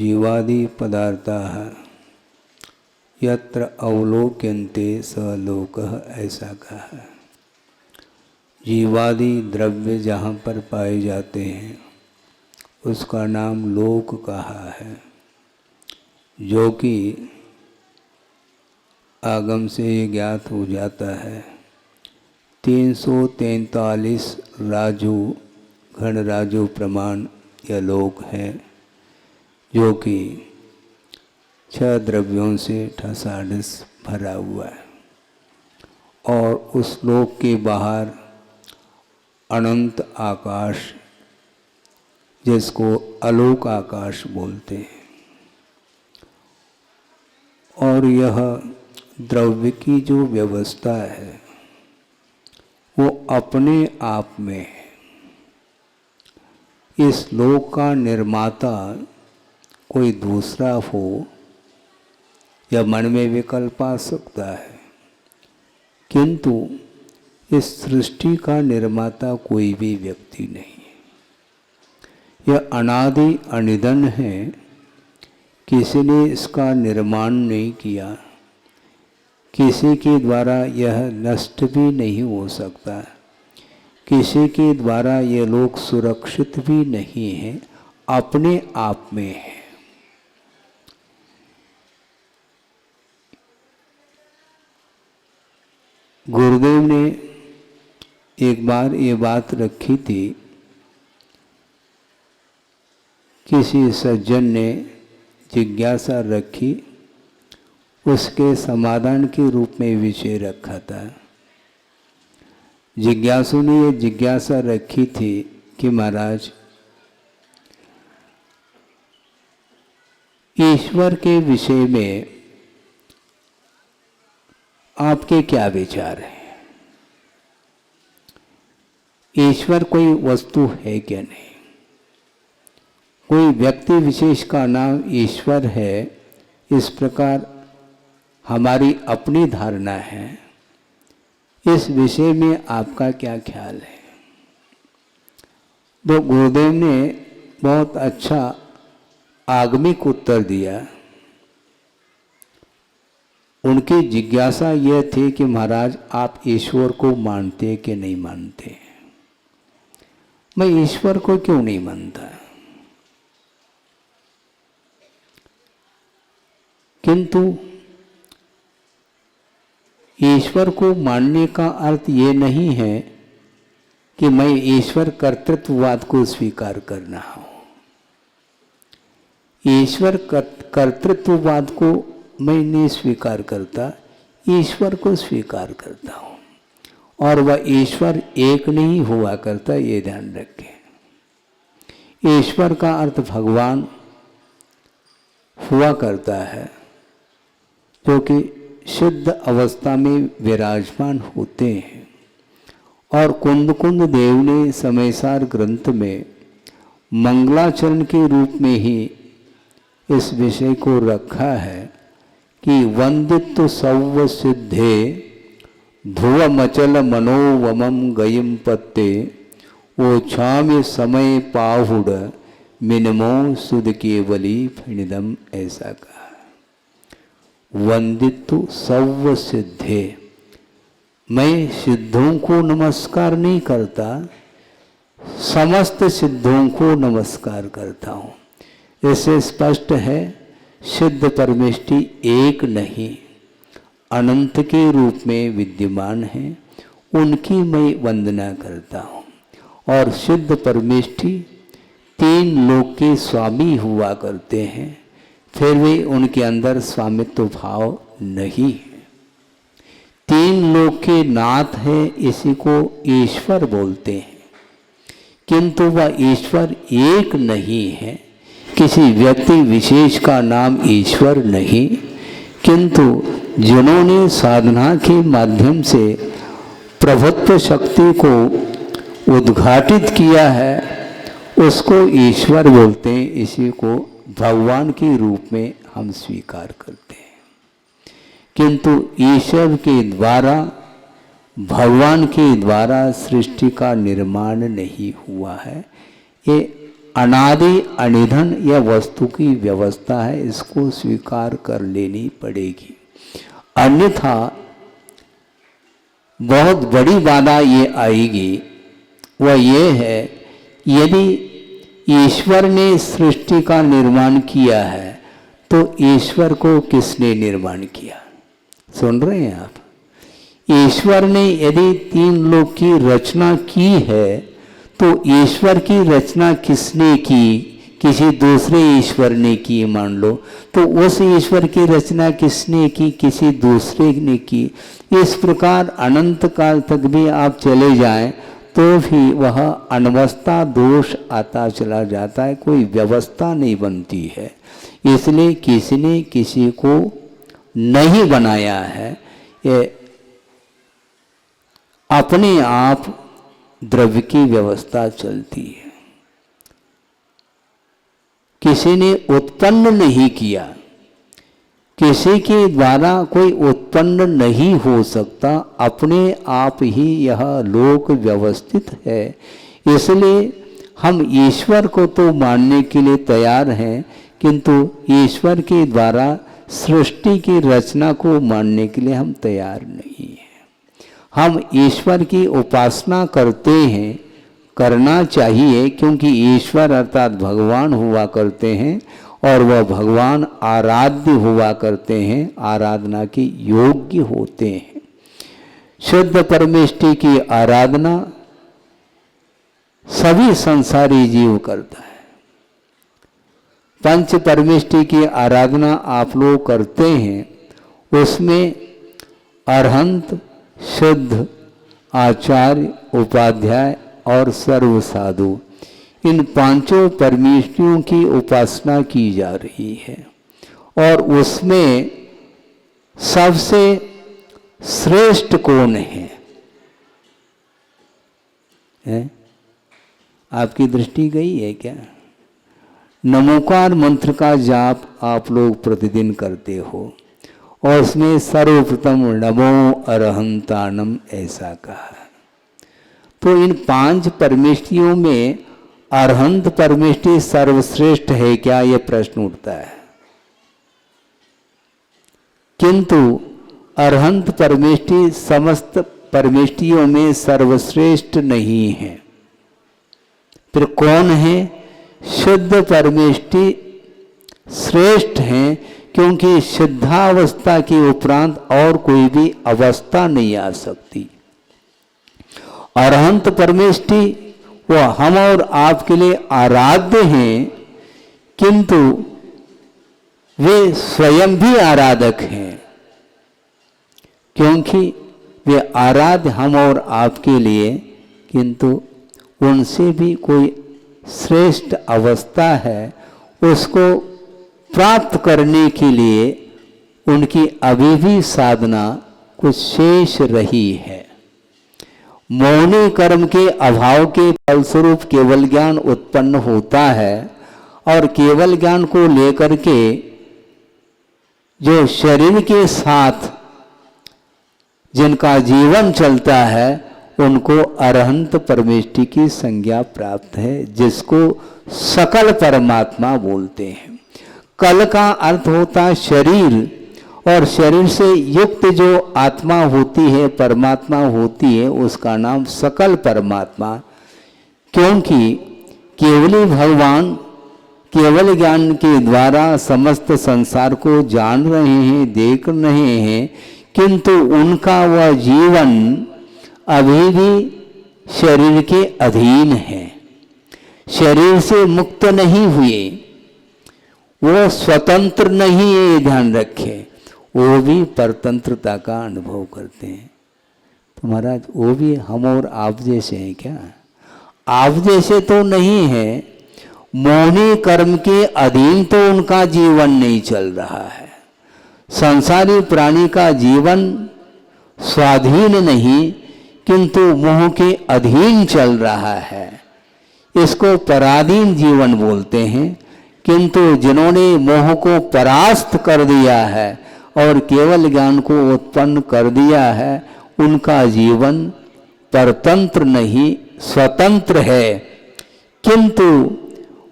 जीवादि पदार्थाः यत्र अवलोक्यन्ते स लोकः, ऐसा कहा है। जीवादि द्रव्य जहाँ पर पाए जाते हैं उसका नाम लोक कहा है, जो कि आगम से ये ज्ञात हो जाता है। 343 राजू घन राजू प्रमाण यह लोक है, जो कि 6 द्रव्यों से ठसाढ़स भरा हुआ है। और उस लोक के बाहर अनंत आकाश, जिसको अलोक आकाश बोलते हैं। और यह द्रव्य की जो व्यवस्था है वो अपने आप में है। इस लोक का निर्माता कोई दूसरा हो या मन में विकल्प आ सकता है, किंतु इस सृष्टि का निर्माता कोई भी व्यक्ति नहीं है। यह अनादि अनिधन है, किसी ने इसका निर्माण नहीं किया, किसी के द्वारा यह नष्ट भी नहीं हो सकता, किसी के द्वारा यह लोक सुरक्षित भी नहीं है, अपने आप में है। गुरुदेव ने एक बार ये बात रखी थी, किसी सज्जन ने जिज्ञासा रखी, उसके समाधान के रूप में विषय रखा था। जिज्ञासु ने ये जिज्ञासा रखी थी कि महाराज, ईश्वर के विषय में आपके क्या विचार हैं? ईश्वर कोई वस्तु है क्या नहीं? कोई व्यक्ति विशेष का नाम ईश्वर है, इस प्रकार हमारी अपनी धारणा है। इस विषय में आपका क्या ख्याल है? तो गुरुदेव ने बहुत अच्छा आगमिक उत्तर दिया। उनकी जिज्ञासा यह थी कि महाराज, आप ईश्वर को मानते कि नहीं मानते? मैं ईश्वर को क्यों नहीं मानता, किंतु ईश्वर को मानने का अर्थ ये नहीं है कि मैं ईश्वर कर्तृत्ववाद को स्वीकार करना हूं। ईश्वर कर्तृत्ववाद को मैं नहीं स्वीकार करता, ईश्वर को स्वीकार करता हूं। और वह ईश्वर एक नहीं हुआ करता, ये ध्यान रखें। ईश्वर का अर्थ भगवान हुआ करता है, जो कि शुद्ध अवस्था में विराजमान होते हैं। और कुंद कुंद देव ने समयसार ग्रंथ में मंगलाचरण के रूप में ही इस विषय को रखा है कि वंदित्व सौव सिद्धे ध्रुवमचल मनोवमम गयिम पत्ते वो छाम्य समय पाहुड़ मिनमो सुध केवली फणिदम, ऐसा कहा। वंदित्व सौव सिद्धे, मैं सिद्धों को नमस्कार नहीं करता, समस्त सिद्धों को नमस्कार करता हूँ। इससे स्पष्ट है सिद्ध परमेष्टि एक नहीं, अनंत के रूप में विद्यमान है, उनकी मैं वंदना करता हूँ। और सिद्ध परमेष्टि 3 लोक के स्वामी हुआ करते हैं, फिर भी उनके अंदर स्वामित्व भाव नहीं है। 3 लोक के नाथ है, इसी को ईश्वर बोलते हैं, किंतु वह ईश्वर एक नहीं है। किसी व्यक्ति विशेष का नाम ईश्वर नहीं, किंतु जिन्होंने साधना के माध्यम से प्रभुत्व शक्ति को उद्घाटित किया है, उसको ईश्वर बोलते हैं। इसी को भगवान के रूप में हम स्वीकार करते हैं, किंतु ईश्वर के द्वारा, भगवान के द्वारा सृष्टि का निर्माण नहीं हुआ है। ये अनादि अनिधन यह वस्तु की व्यवस्था है, इसको स्वीकार कर लेनी पड़ेगी। अन्यथा बहुत बड़ी बाधा ये आएगी, वह ये है यदि ईश्वर ने सृष्टि का निर्माण किया है तो ईश्वर को किसने निर्माण किया? सुन रहे हैं आप? ईश्वर ने यदि तीन लोक की रचना की है तो ईश्वर की रचना किसने की? किसी दूसरे ईश्वर ने की मान लो, तो उस ईश्वर की रचना किसने की? किसी दूसरे ने की। इस प्रकार अनंत काल तक भी आप चले जाएं तो भी वह अनवस्था दोष आता चला जाता है, कोई व्यवस्था नहीं बनती है। इसलिए किसी ने किसी को नहीं बनाया है, ये अपने आप द्रव्य की व्यवस्था चलती है। किसी ने उत्पन्न नहीं किया, किसी के द्वारा कोई उत्पन्न नहीं हो सकता, अपने आप ही यह लोक व्यवस्थित है। इसलिए हम ईश्वर को तो मानने के लिए तैयार हैं, किंतु ईश्वर के द्वारा सृष्टि की रचना को मानने के लिए हम तैयार नहीं हैं। हम ईश्वर की उपासना करते हैं, करना चाहिए, क्योंकि ईश्वर अर्थात भगवान हुआ करते हैं और वह भगवान आराध्य हुआ करते हैं, आराधना के योग्य होते हैं। शुद्ध परमेष्टि की आराधना सभी संसारी जीव करता है। पंच परमेष्टि की आराधना आप लोग करते हैं, उसमें अरहंत, शुद्ध, आचार्य, उपाध्याय और सर्व साधु, इन पांचों परमेष्टियों की उपासना की जा रही है। और उसमें सबसे श्रेष्ठ कौन है? आपकी दृष्टि गई है क्या? नमोकार मंत्र का जाप आप लोग प्रतिदिन करते हो और उसमें सर्वप्रथम नमो अरहंतानम ऐसा कहा। तो इन पांच परमेष्टियों में अरहंत परमेष्टि सर्वश्रेष्ठ है क्या, यह प्रश्न उठता है। किंतु अरहंत परमेष्टि समस्त परमेष्टियों में सर्वश्रेष्ठ नहीं है। फिर कौन है? शुद्ध परमेष्टि श्रेष्ठ है, क्योंकि शुद्धावस्था के उपरांत और कोई भी अवस्था नहीं आ सकती। अरहंत परमेष्टि वो हम और आपके लिए आराध्य हैं, किंतु वे स्वयं भी आराधक हैं, क्योंकि वे आराध्य हम और आपके लिए, किंतु उनसे भी कोई श्रेष्ठ अवस्था है। उसको प्राप्त करने के लिए उनकी अभी भी साधना कुछ शेष रही है। मौनी कर्म के अभाव के फलस्वरूप केवल ज्ञान उत्पन्न होता है, और केवल ज्ञान को लेकर के जो शरीर के साथ जिनका जीवन चलता है उनको अरहंत परमेष्टि की संज्ञा प्राप्त है, जिसको सकल परमात्मा बोलते हैं। कल का अर्थ होता है शरीर, और शरीर से युक्त जो आत्मा होती है, परमात्मा होती है, उसका नाम सकल परमात्मा। क्योंकि केवली भगवान केवल ज्ञान के द्वारा समस्त संसार को जान रहे हैं, देख रहे हैं, किंतु उनका वह जीवन अभी भी शरीर के अधीन है, शरीर से मुक्त नहीं हुए, वो स्वतंत्र नहीं है, ये ध्यान रखें। वो भी परतंत्रता का अनुभव करते हैं। तो महाराज वो भी हम और आप जैसे हैं क्या? आप जैसे तो नहीं है, मौनी कर्म के अधीन तो उनका जीवन नहीं चल रहा है। संसारी प्राणी का जीवन स्वाधीन नहीं, किंतु मोह के अधीन चल रहा है। इसको पराधीन जीवन बोलते हैं। किंतु जिन्होंने मोह को परास्त कर दिया है और केवल ज्ञान को उत्पन्न कर दिया है, उनका जीवन परतंत्र नहीं स्वतंत्र है, किंतु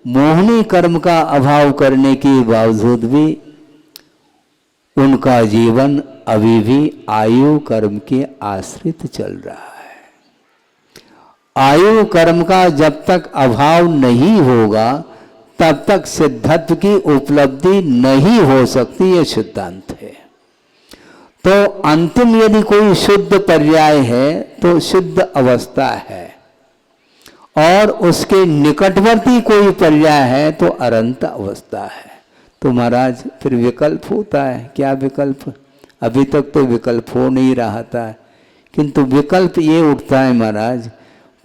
मोहनी कर्म का अभाव करने के बावजूद भी उनका जीवन अभी भी आयु कर्म के आश्रित चल रहा है। आयु कर्म का जब तक अभाव नहीं होगा तब तक सिद्धत्व की उपलब्धि नहीं हो सकती, यह सिद्धांत है। तो अंतिम यदि कोई शुद्ध पर्याय है तो शुद्ध अवस्था है, और उसके निकटवर्ती कोई पर्याय है तो अनंत अवस्था है। तो महाराज फिर विकल्प होता है। क्या विकल्प? अभी तक तो विकल्प हो नहीं रहा था, किंतु विकल्प ये उठता है महाराज,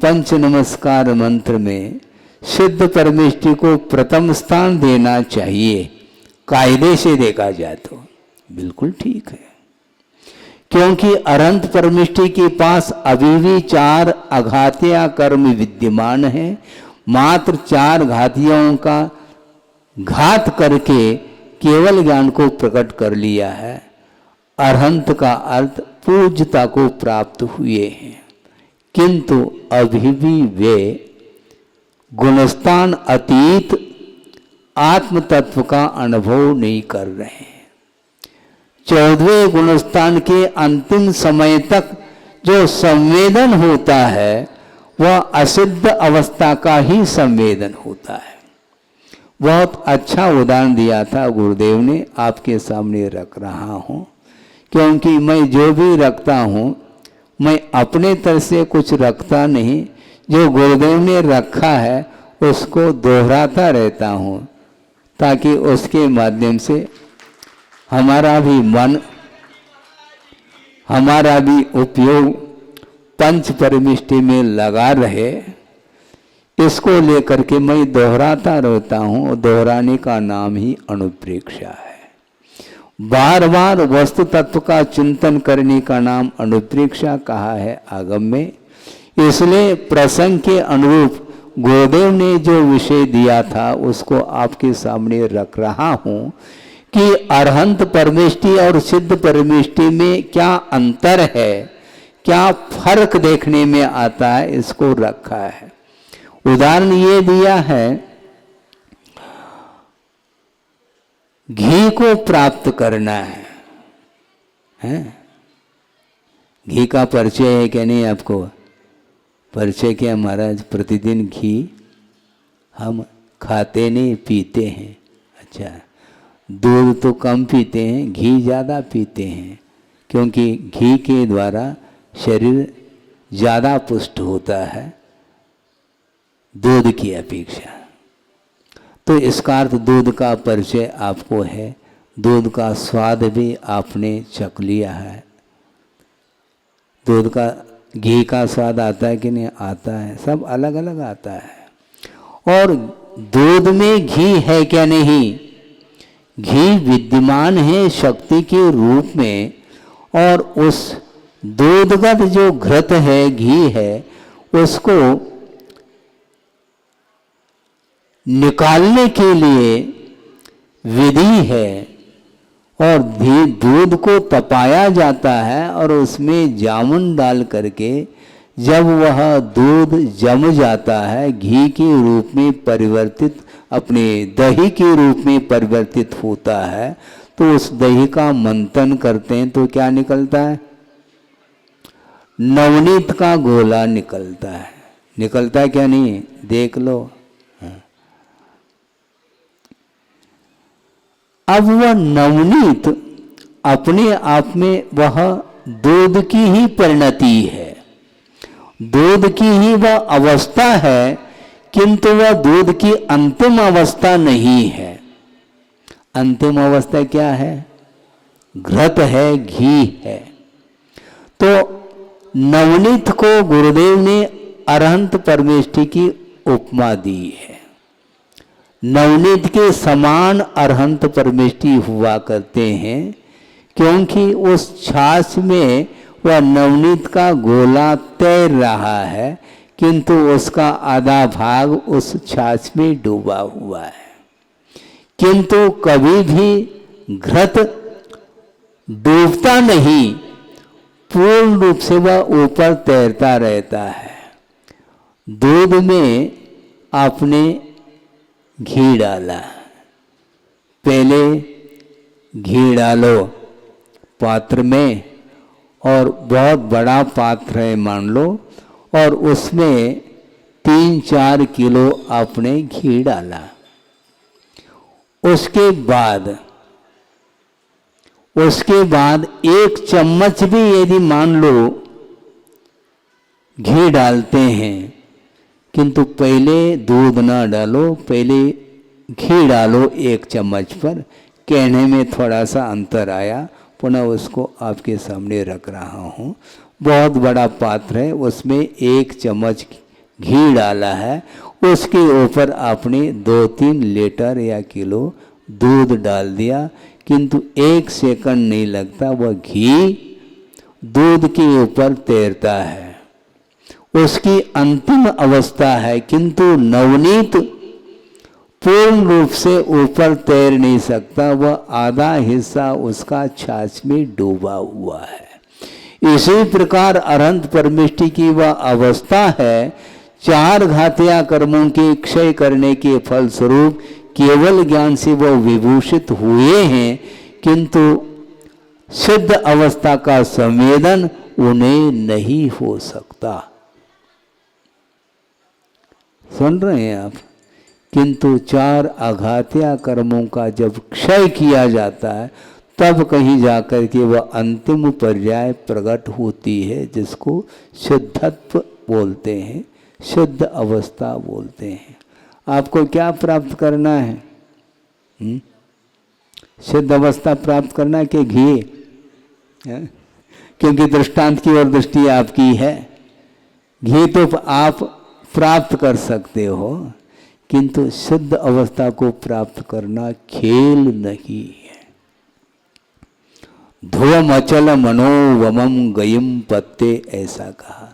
पंच नमस्कार मंत्र में सिद्ध परमेष्टि को प्रथम स्थान देना चाहिए, कायदे से देखा जाए तो बिल्कुल ठीक है। क्योंकि अनंत परमेष्टि के पास अभी भी 4 अघातीय कर्म विद्यमान है। मात्र 4 घातियों का घात करके केवल ज्ञान को प्रकट कर लिया है। अरहंत का अर्थ पूज्यता को प्राप्त हुए हैं, किंतु अभी भी वे गुणस्थान अतीत आत्म तत्व का अनुभव नहीं कर रहे हैं। 14वें गुणस्थान के अंतिम समय तक जो संवेदन होता है वह असिद्ध अवस्था का ही संवेदन होता है। बहुत अच्छा उदाहरण दिया था गुरुदेव ने, आपके सामने रख रहा हूँ। क्योंकि मैं जो भी रखता हूँ मैं अपने तरफ से कुछ रखता नहीं, जो गुरुदेव ने रखा है उसको दोहराता रहता हूँ, ताकि उसके माध्यम से हमारा भी मन, हमारा भी उपयोग पंच परमिष्टि में लगा रहे। इसको लेकर के मैं दोहराता रहता हूँ, और दोहराने का नाम ही अनुप्रेक्षा है। बार बार वस्तु तत्व का चिंतन करने का नाम अनुप्रेक्षा कहा है आगम में। इसलिए प्रसंग के अनुरूप गुरुदेव ने जो विषय दिया था उसको आपके सामने रख रहा हूँ कि अरहंत परमेष्टि और सिद्ध परमेष्टि में क्या अंतर है, क्या फर्क देखने में आता है, इसको रखा है। उदाहरण ये दिया है, घी को प्राप्त करना है? घी का परिचय है क्या नहीं आपको? परिचय क्या महाराज? प्रतिदिन घी हम खाते नहीं, पीते हैं। अच्छा, दूध तो कम पीते हैं, घी ज़्यादा पीते हैं, क्योंकि घी के द्वारा शरीर ज़्यादा पुष्ट होता है दूध की अपेक्षा। तो इसका अर्थ दूध का परिचय आपको है, दूध का स्वाद भी आपने चख लिया है। दूध का, घी का स्वाद आता है कि नहीं आता है? सब अलग अलग आता है। और दूध में घी है क्या नहीं? घी विद्यमान है शक्ति के रूप में, और उस दूधगत जो घृत है, घी है, उसको निकालने के लिए विधि है, और दूध को तपाया जाता है और उसमें जामुन डाल करके जब वह दूध जम जाता है, घी के रूप में परिवर्तित, अपने दही के रूप में परिवर्तित होता है, तो उस दही का मंथन करते हैं तो क्या निकलता है? नवनीत का गोला निकलता है। निकलता है क्या नहीं? देख लो। अब वह नवनीत अपने आप में वह दूध की ही परिणति है, दूध की ही वह अवस्था है, किंतु वह दूध की अंतिम अवस्था नहीं है। अंतिम अवस्था क्या है? घृत है, घी है। तो नवनीत को गुरुदेव ने अरहंत परमेष्टि की उपमा दी है। नवनीत के समान अरहंत परमेष्टि हुआ करते हैं, क्योंकि उस छाछ में वह नवनीत का गोला तैर रहा है, किंतु उसका आधा भाग उस छाछ में डूबा हुआ है। किंतु कभी भी घृत डूबता नहीं, पूर्ण रूप से वह ऊपर तैरता रहता है। दूध में आपने घी डाला। पहले घी डालो पात्र में, और बहुत बड़ा पात्र है मान लो, और उसमें 3-4 किलो आपने घी डाला। उसके बाद 1 चम्मच भी यदि मान लो घी डालते हैं, किंतु पहले दूध ना डालो, पहले घी डालो 1 चम्मच पर। कहने में थोड़ा सा अंतर आया, पुनः उसको आपके सामने रख रहा हूँ। बहुत बड़ा पात्र है, उसमें 1 चम्मच घी डाला है, उसके ऊपर आपने 2-3 लीटर या किलो दूध डाल दिया, किंतु 1 सेकंड नहीं लगता, वह घी दूध के ऊपर तैरता है। उसकी अंतिम अवस्था है, किंतु नवनीत पूर्ण रूप से ऊपर तैर नहीं सकता, वह आधा हिस्सा उसका छाछ में डूबा हुआ है। इसी प्रकार अनंत परमेष्टि की वह अवस्था है, 4 घातिया कर्मों के क्षय करने के फलस्वरूप केवल ज्ञान से वह विभूषित हुए हैं, किंतु सिद्ध अवस्था का संवेदन उन्हें नहीं हो सकता। सुन रहे हैं आप? किंतु 4 आघातिया कर्मों का जब क्षय किया जाता है, तब कहीं जाकर के वह अंतिम पर्याय प्रकट होती है, जिसको शुद्धत्व बोलते हैं, शुद्ध अवस्था बोलते हैं। आपको क्या प्राप्त करना है? शुद्ध अवस्था प्राप्त करना है कि घी? क्योंकि दृष्टांत की ओर दृष्टि आपकी है। घी तो आप प्राप्त कर सकते हो, किंतु शुद्ध अवस्था को प्राप्त करना खेल नहीं है। ध्रुवम अचल मनोवमम गयम पत्ते, ऐसा कहा।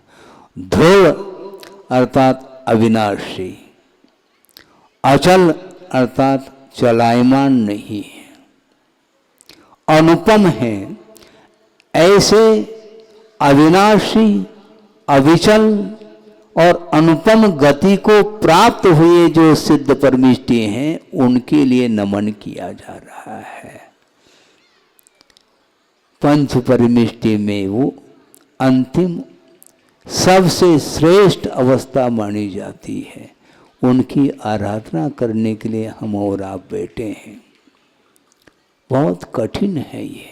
ध्रुव अर्थात अविनाशी, अचल अर्थात चलायमान नहीं है, अनुपम है। ऐसे अविनाशी, अविचल और अनुपम गति को प्राप्त हुए जो सिद्ध परमेष्टि हैं, उनके लिए नमन किया जा रहा है। पंच परमेष्टि में वो अंतिम सबसे श्रेष्ठ अवस्था मानी जाती है। उनकी आराधना करने के लिए हम और आप बैठे हैं। बहुत कठिन है ये,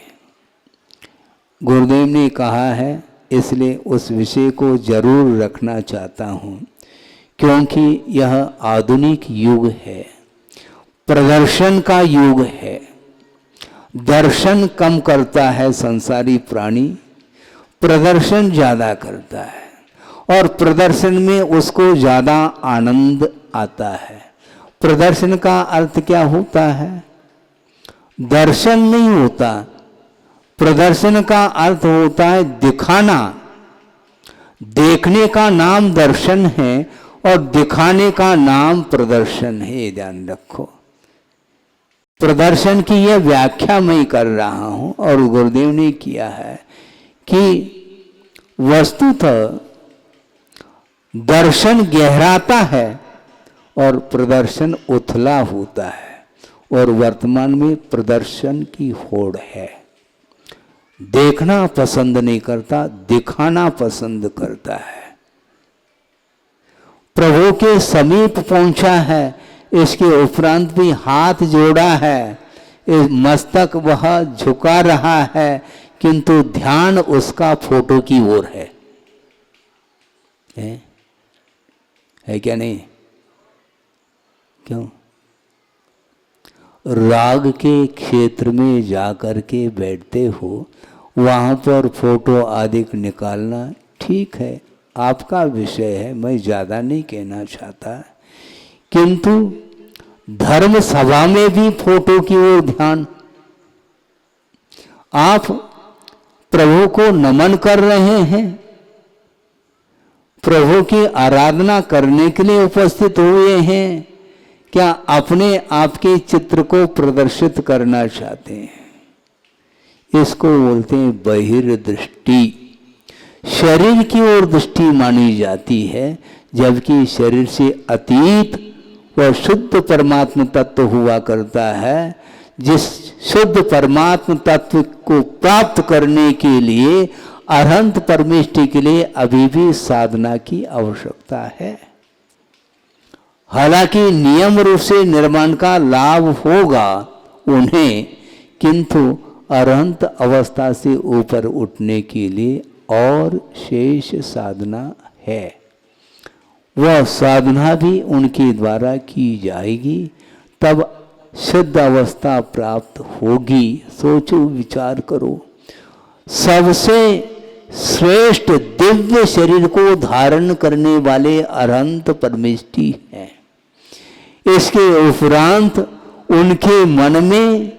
गुरुदेव ने कहा है, इसलिए उस विषय को जरूर रखना चाहता हूँ, क्योंकि यह आधुनिक युग है, प्रदर्शन का युग है। दर्शन कम करता है संसारी प्राणी, प्रदर्शन ज़्यादा करता है, और प्रदर्शन में उसको ज़्यादा आनंद आता है। प्रदर्शन का अर्थ क्या होता है? दर्शन नहीं होता। प्रदर्शन का अर्थ होता है दिखाना। देखने का नाम दर्शन है और दिखाने का नाम प्रदर्शन है, ये ध्यान रखो। प्रदर्शन की यह व्याख्या मैं कर रहा हूं, और गुरुदेव ने किया है कि वस्तुतः दर्शन गहराता है और प्रदर्शन उथला होता है, और वर्तमान में प्रदर्शन की होड़ है। देखना पसंद नहीं करता, दिखाना पसंद करता है। प्रभु के समीप पहुंचा है, इसके उपरांत भी हाथ जोड़ा है, इस मस्तक वह झुका रहा है, किंतु ध्यान उसका फोटो की ओर है क्या नहीं? क्यों? राग के क्षेत्र में जाकर के बैठते हो, वहाँ पर फोटो आदि निकालना ठीक है, आपका विषय है, मैं ज़्यादा नहीं कहना चाहता। किंतु धर्म सभा में भी फोटो की ओर ध्यान। आप प्रभु को नमन कर रहे हैं, प्रभु की आराधना करने के लिए उपस्थित हुए हैं, क्या अपने आपके चित्र को प्रदर्शित करना चाहते हैं? इसको बोलते हैं बहिर्दृष्टि। शरीर की ओर दृष्टि मानी जाती है, जबकि शरीर से अतीत वह शुद्ध परमात्म तत्व हुआ करता है। जिस शुद्ध परमात्म तत्व को प्राप्त करने के लिए, अरहंत परमेष्टि के लिए अभी भी साधना की आवश्यकता है। हालांकि नियम रूप से निर्माण का लाभ होगा उन्हें, किंतु अरहंत अवस्था से ऊपर उठने के लिए और शेष साधना है। वह साधना भी उनके द्वारा की जाएगी, तब सिद्ध अवस्था प्राप्त होगी। सोचो, विचार करो, सबसे श्रेष्ठ दिव्य शरीर को धारण करने वाले अरहंत परमेष्टि हैं। इसके उपरांत उनके मन में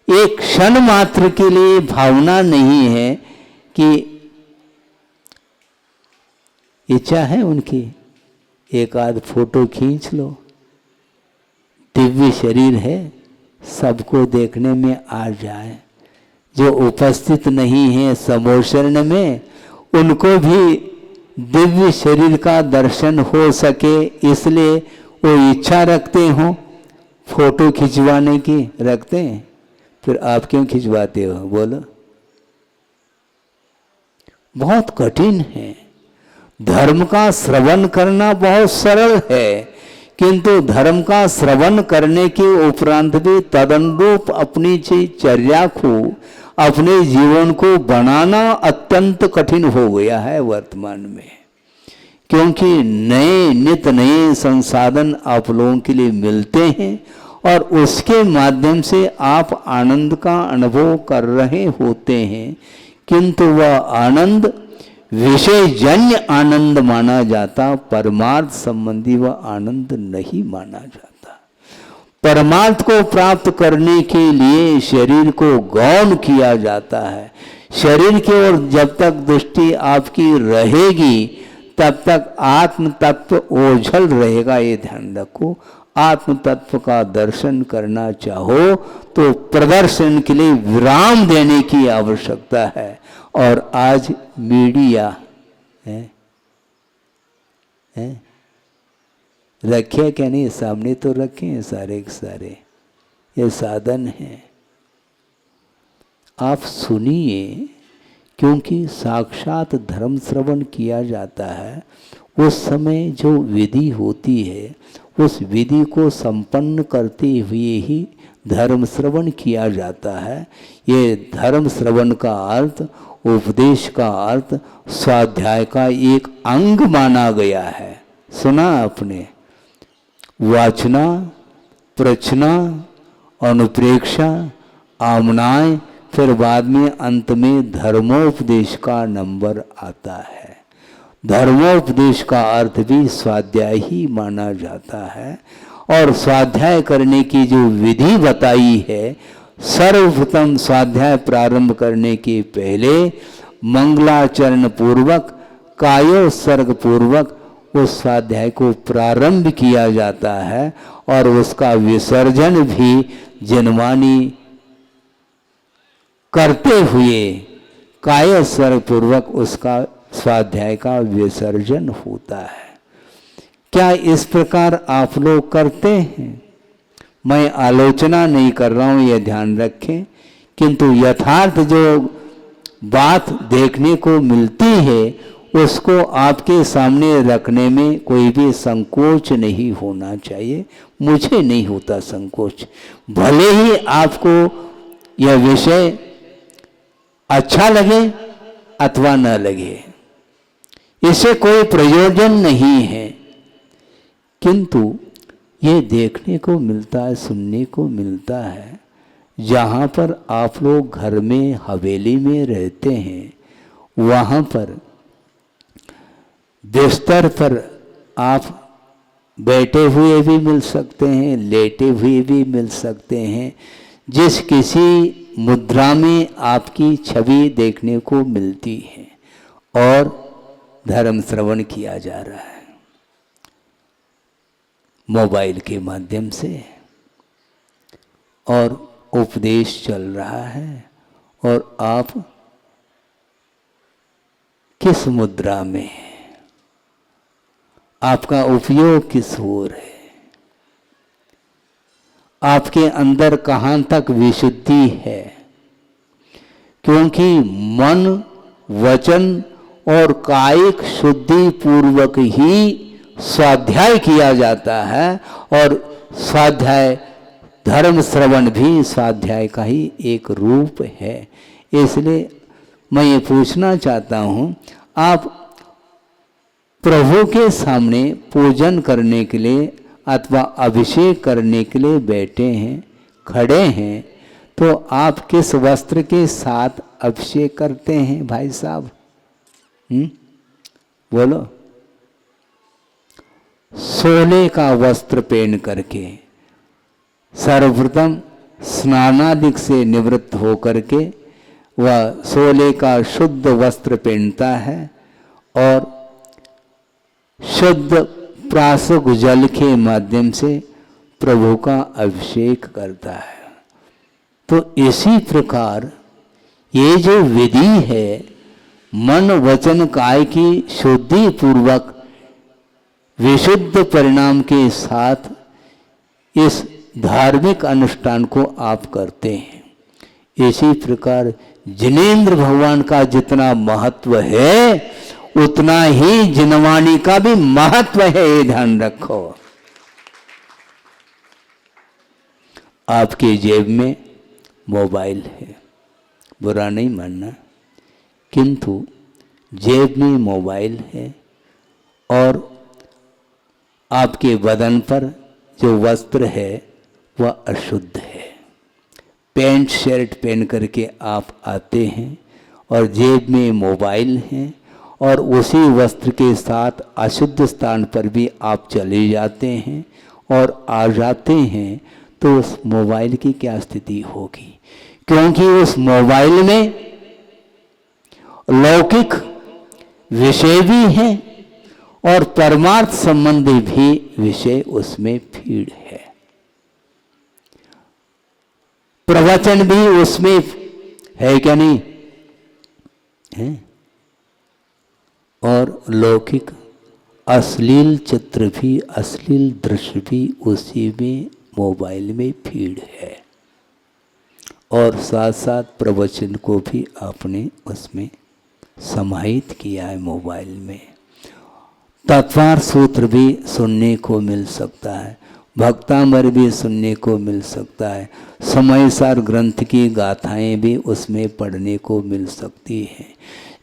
एक क्षण मात्र के लिए भावना नहीं है कि इच्छा है उनकी एक आध फोटो खींच लो। दिव्य शरीर है, सबको देखने में आ जाए। जो उपस्थित नहीं है समोषण में, उनको भी दिव्य शरीर का दर्शन हो सके, इसलिए वो इच्छा रखते हो फोटो खिंचवाने की, रखते हैं। फिर आप क्यों खिंचवाते हो बोलो? बहुत कठिन है। धर्म का श्रवण करना बहुत सरल है, किंतु धर्म का श्रवण करने के उपरांत भी तदनुरूप अपनी चर्या को, अपने जीवन को बनाना अत्यंत कठिन हो गया है वर्तमान में। क्योंकि नए नित नए संसाधन आप लोगों के लिए मिलते हैं और उसके माध्यम से आप आनंद का अनुभव कर रहे होते हैं, किंतु वह आनंद विषयजन्य आनंद माना जाता, परमार्थ संबंधी वह आनंद नहीं माना जाता। परमार्थ को प्राप्त करने के लिए शरीर को गौण किया जाता है। शरीर की ओर जब तक दृष्टि आपकी रहेगी, तब तक आत्म तत्व ओझल रहेगा। ये ध्यान रखो, आत्म तत्व का दर्शन करना चाहो तो प्रदर्शन के लिए विराम देने की आवश्यकता है। और आज मीडिया है रखे क्या नहीं, सामने तो रखे हैं सारे के सारे, ये साधन है। आप सुनिए, क्योंकि साक्षात धर्म श्रवण किया जाता है। उस समय जो विधि होती है, उस विधि को संपन्न करते हुए ही धर्म श्रवण किया जाता है। ये धर्म श्रवण का अर्थ, उपदेश का अर्थ स्वाध्याय का एक अंग माना गया है। सुना आपने? वाचना, प्रचना, अनुप्रेक्षा, आमनाय, फिर बाद में अंत में धर्मोपदेश का नंबर आता है। धर्मोपदेश का अर्थ भी स्वाध्याय ही माना जाता है। और स्वाध्याय करने की जो विधि बताई है, सर्वप्रथम स्वाध्याय प्रारंभ करने के पहले मंगलाचरण पूर्वक, कायोत्सर्ग पूर्वक उस स्वाध्याय को प्रारंभ किया जाता है और उसका विसर्जन भी जनवाणी करते हुए कायोत्सर्ग पूर्वक उसका स्वाध्याय का विसर्जन होता है। क्या इस प्रकार आप लोग करते हैं? मैं आलोचना नहीं कर रहा हूं, यह ध्यान रखें, किंतु यथार्थ जो बात देखने को मिलती है उसको आपके सामने रखने में कोई भी संकोच नहीं होना चाहिए। मुझे नहीं होता संकोच, भले ही आपको यह विषय अच्छा लगे अथवा न लगे, इससे कोई प्रयोजन नहीं है, किंतु ये देखने को मिलता है, सुनने को मिलता है। जहाँ पर आप लोग घर में हवेली में रहते हैं, वहाँ पर बिस्तर पर आप बैठे हुए भी मिल सकते हैं, लेटे हुए भी मिल सकते हैं। जिस किसी मुद्रा में आपकी छवि देखने को मिलती है और धर्म श्रवण किया जा रहा है मोबाइल के माध्यम से, और उपदेश चल रहा है, और आप किस मुद्रा में, आपका उपयोग किस ओर है, आपके अंदर कहाँ तक विशुद्धि है, क्योंकि मन वचन और कायिक शुद्धि पूर्वक ही स्वाध्याय किया जाता है, और स्वाध्याय धर्म श्रवण भी स्वाध्याय का ही एक रूप है। इसलिए मैं ये पूछना चाहता हूँ, आप प्रभु के सामने पूजन करने के लिए अथवा अभिषेक करने के लिए बैठे हैं, खड़े हैं, तो आप किस वस्त्र के साथ अभिषेक करते हैं भाई साहब? बोलो। सोने का वस्त्र पहन करके, सर्वप्रथम स्नानादिक से निवृत्त होकर के वह सोने का शुद्ध वस्त्र पहनता है और शुद्ध प्राशुक जल के माध्यम से प्रभु का अभिषेक करता है। तो इसी प्रकार ये जो विधि है, मन वचन काय की शुद्धि पूर्वक विशुद्ध परिणाम के साथ इस धार्मिक अनुष्ठान को आप करते हैं। इसी प्रकार जिनेंद्र भगवान का जितना महत्व है, उतना ही जिनवाणी का भी महत्व है, ये ध्यान रखो। आपके जेब में मोबाइल है, बुरा नहीं मानना, किंतु जेब में मोबाइल है और आपके बदन पर जो वस्त्र है वह अशुद्ध है। पैंट शर्ट पहन करके आप आते हैं और जेब में मोबाइल है, और उसी वस्त्र के साथ अशुद्ध स्थान पर भी आप चले जाते हैं और आ जाते हैं, तो उस मोबाइल की क्या स्थिति होगी? क्योंकि उस मोबाइल में लौकिक विषय भी हैं और परमार्थ संबंधी भी विषय उसमें फीड है, प्रवचन भी उसमें है क्या नहीं है, और लौकिक अश्लील चित्र भी, अश्लील दृश्य भी उसी में मोबाइल में फीड है, और साथ साथ प्रवचन को भी आपने उसमें समाहित किया है मोबाइल में। तत्वार सूत्र भी सुनने को मिल सकता है, भक्तामर भी सुनने को मिल सकता है, समयसार ग्रंथ की गाथाएं भी उसमें पढ़ने को मिल सकती हैं।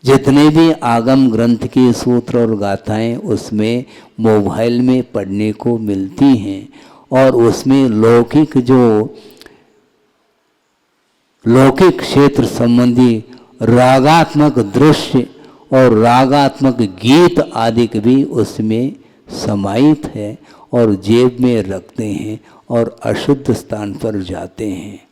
जितने भी आगम ग्रंथ के सूत्र और गाथाएं उसमें मोबाइल में पढ़ने को मिलती हैं, और उसमें लौकिक क्षेत्र संबंधी रागात्मक दृश्य और रागात्मक गीत आदि भी उसमें समाहित है, और जेब में रखते हैं और अशुद्ध स्थान पर जाते हैं।